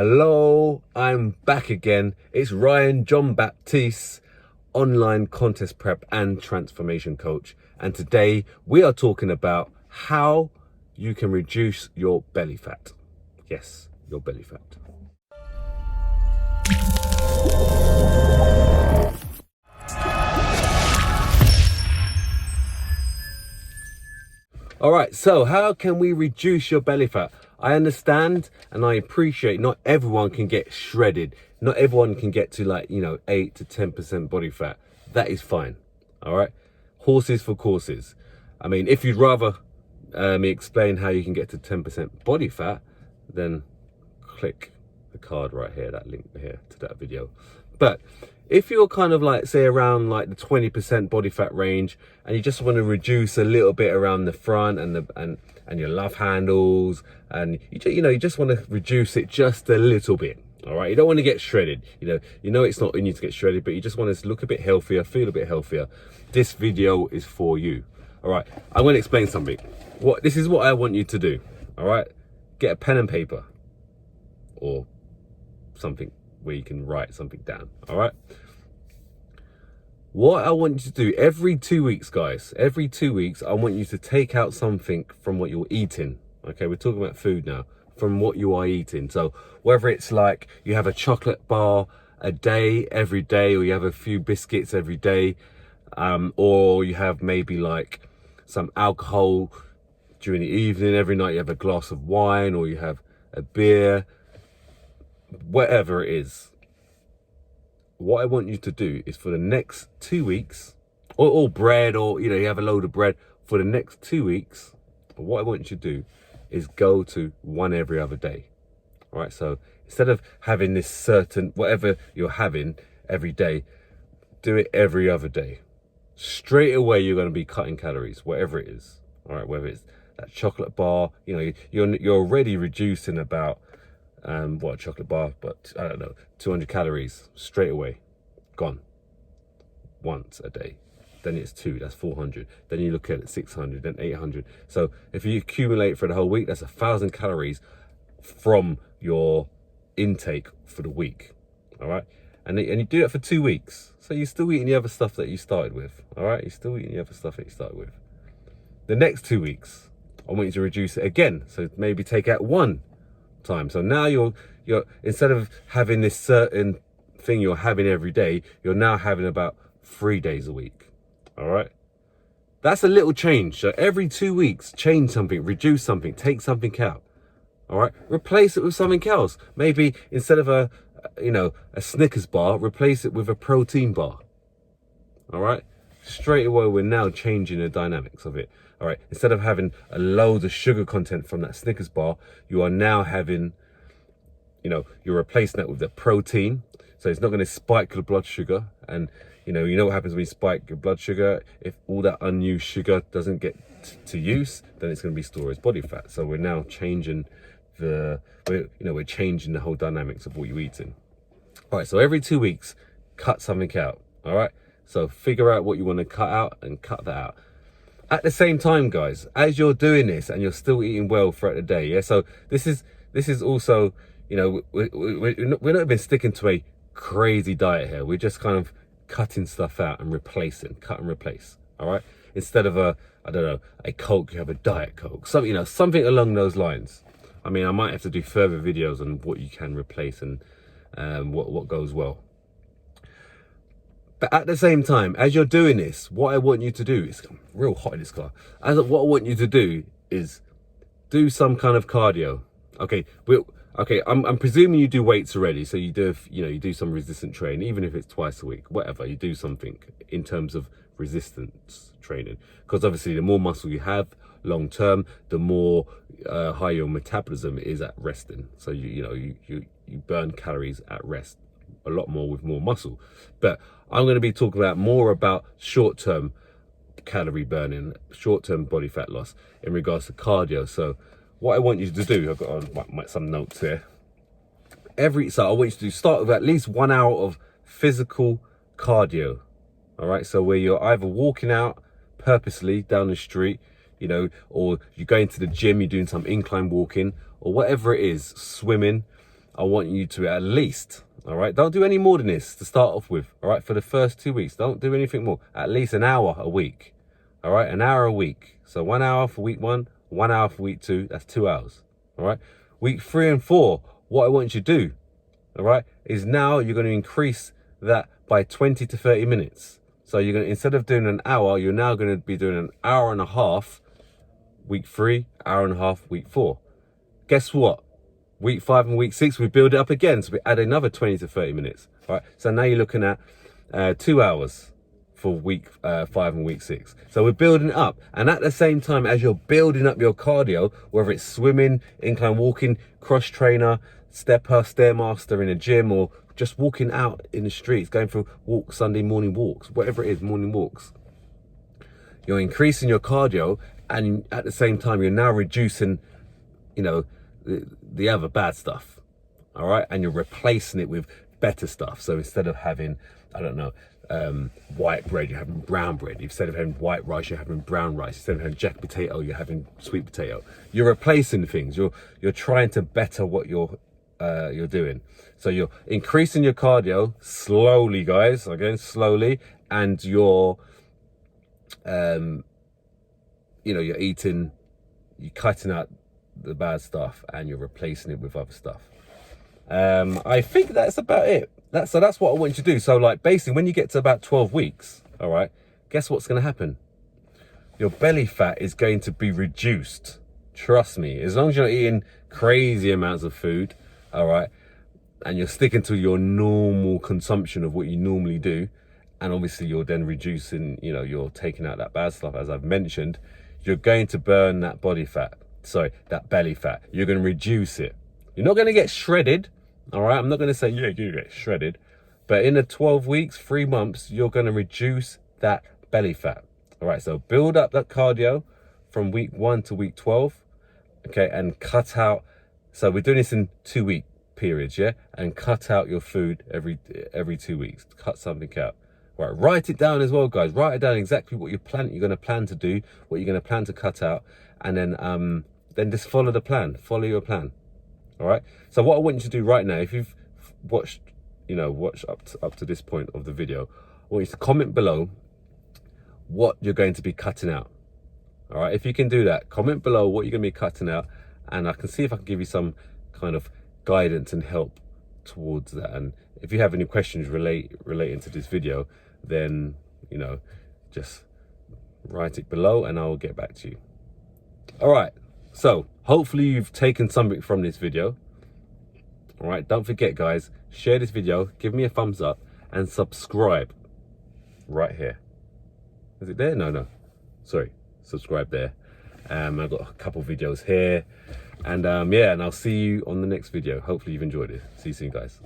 Hello, I'm back again. It's Ryan John-Baptiste, online contest prep and transformation coach. And today we are talking about how you can reduce your belly fat. Yes, your belly fat. All right, so how can we reduce your belly fat? I understand and I appreciate not everyone can get shredded. Not everyone can get to 8 to 10% body fat. That is fine. All right. Horses for courses. I mean, if you'd rather me explain how you can get to 10% body fat, then click the card right here, that link here to that video. But if you're kind of say around the 20% body fat range and you just want to reduce a little bit around the front and your love handles, and you just want to reduce it just a little bit. All right, you don't want to get shredded. You know it's not in you to get shredded, but you just want to look a bit healthier, feel a bit healthier. This video is for you. All right, I'm going to explain something. This is what I want you to do. All right, get a pen and paper or something where you can write something down. All right, what I want you to do every 2 weeks, guys, every 2 weeks, I want you to take out something from what you're eating. Okay, we're talking about food now, from what you are eating. So whether it's you have a chocolate bar a day, every day, or you have a few biscuits every day, or you have maybe some alcohol during the evening, every night you have a glass of wine, or you have a beer, whatever it is. What I want you to do is for the next 2 weeks, or bread, or you have a load of bread for the next 2 weeks. What I want you to do is go to one every other day. All right, so instead of having this certain whatever you're having every day, do it every other day. Straight away you're going to be cutting calories, whatever it is. All right, whether it's that chocolate bar, you're already reducing about a chocolate bar, but I don't know, 200 calories straight away, gone. Once a day. Then it's 2, that's 400. Then you look at it, 600, then 800. So if you accumulate for the whole week, that's 1,000 calories from your intake for the week. All right, and you do that for 2 weeks. So you're still eating the other stuff that you started with. All right, you're still eating the other stuff that you started with. The next 2 weeks, I want you to reduce it again. So maybe take out one time. So now you're instead of having this certain thing you're having every day, you're now having about 3 days a week. All right, that's a little change. So every 2 weeks, change something, reduce something, take something out. All right, replace it with something else. Maybe instead of a Snickers bar, replace it with a protein bar. All right, straight away we're now changing the dynamics of it. All right, instead of having a load of sugar content from that Snickers bar, you are now having, you're replacing that with the protein. So it's not going to spike your blood sugar. And you know what happens when you spike your blood sugar? If all that unused sugar doesn't get to use, then it's going to be stored as body fat. So we're now changing we're changing the whole dynamics of what you're eating. All right, so every 2 weeks, cut something out. All right, so figure out what you want to cut out and cut that out. At the same time, guys, as you're doing this and you're still eating well throughout the day, yeah. So this is also, we're not even sticking to a crazy diet here. We're just kind of cutting stuff out and replacing, cut and replace. All right, instead of a Coke, you have a Diet Coke. Something along those lines. I mean, I might have to do further videos on what you can replace and what goes well. But at the same time, as you're doing this, what I want you to do is real hot in this car. What I want you to do is do some kind of cardio. Okay, I'm presuming you do weights already, so you do some resistance training, even if it's twice a week, whatever. You do something in terms of resistance training, because obviously the more muscle you have long term, the more high your metabolism is at resting. So you burn calories at rest a lot more with more muscle. But I'm going to be talking more about short-term calorie burning, short-term body fat loss in regards to cardio. So what I want you to do, I've got some notes here. So I want you to start with at least 1 hour of physical cardio. All right, so where you're either walking out purposely down the street, or you're going to the gym, you're doing some incline walking, or whatever it is, swimming, I want you to at least, all right, don't do any more than this to start off with, all right, for the first 2 weeks. Don't do anything more. At least an hour a week, all right, an hour a week. So 1 hour for week 1, 1 hour for week 2, that's 2 hours, all right. Week 3 and 4, what I want you to do, all right, is now you're going to increase that by 20 to 30 minutes. So you're going to, instead of doing an hour, you're now going to be doing an hour and a half, week 3, hour and a half, week 4. Guess what? Week 5 and week 6, we build it up again. So we add another 20 to 30 minutes, all right. So now you're looking at 2 hours for week 5 and week 6. So we're building it up, and at the same time as you're building up your cardio, whether it's swimming, incline walking, cross trainer, stepper, stairmaster in a gym, or just walking out in the streets, going for walks, Sunday morning walks, whatever it is, morning walks, you're increasing your cardio, and at the same time you're now reducing, you know, the other bad stuff, all right, and you're replacing it with better stuff. So instead of having, I don't know, white bread, you're having brown bread. Instead of having white rice, you're having brown rice. Instead of having jack potato, you're having sweet potato. You're replacing things. You're trying to better what you're doing. So you're increasing your cardio slowly, guys, again, slowly, and you're you're eating, you're cutting out the bad stuff, and you're replacing it with other stuff. I think that's about it. So that's what I want you to do. So like basically when you get to about 12 weeks, all right, guess what's going to happen? Your belly fat is going to be reduced. Trust me, as long as you're not eating crazy amounts of food, all right, and you're sticking to your normal consumption of what you normally do, and obviously you're then reducing, you know, you're taking out that bad stuff, as I've mentioned, you're going to burn that body fat. Sorry, that belly fat. You're going to reduce it. You're not going to get shredded. All right, I'm not going to say, yeah, you get shredded. But in the 12 weeks, 3 months, you're going to reduce that belly fat. All right, so build up that cardio from week 1 to week 12. Okay, and cut out. So we're doing this in 2-week periods, yeah? And cut out your food every 2 weeks. Cut something out. Right, write it down as well, guys. Write it down exactly what you're going to plan to do, what you're going to plan to cut out. And then just follow the plan. Follow your plan. All right. So what I want you to do right now, if you've watched up to this point of the video, I want you to comment below what you're going to be cutting out. All right. If you can do that, comment below what you're going to be cutting out, and I can see if I can give you some kind of guidance and help towards that. And if you have any questions relating to this video, then, you know, just write it below and I'll get back to you. All right. So hopefully you've taken something from this video. All right, don't forget, guys, share this video, give me a thumbs up, and subscribe right here. Is it there? No, sorry, subscribe there. I've got a couple videos here, and yeah, and I'll see you on the next video. Hopefully you've enjoyed it. See you soon, guys.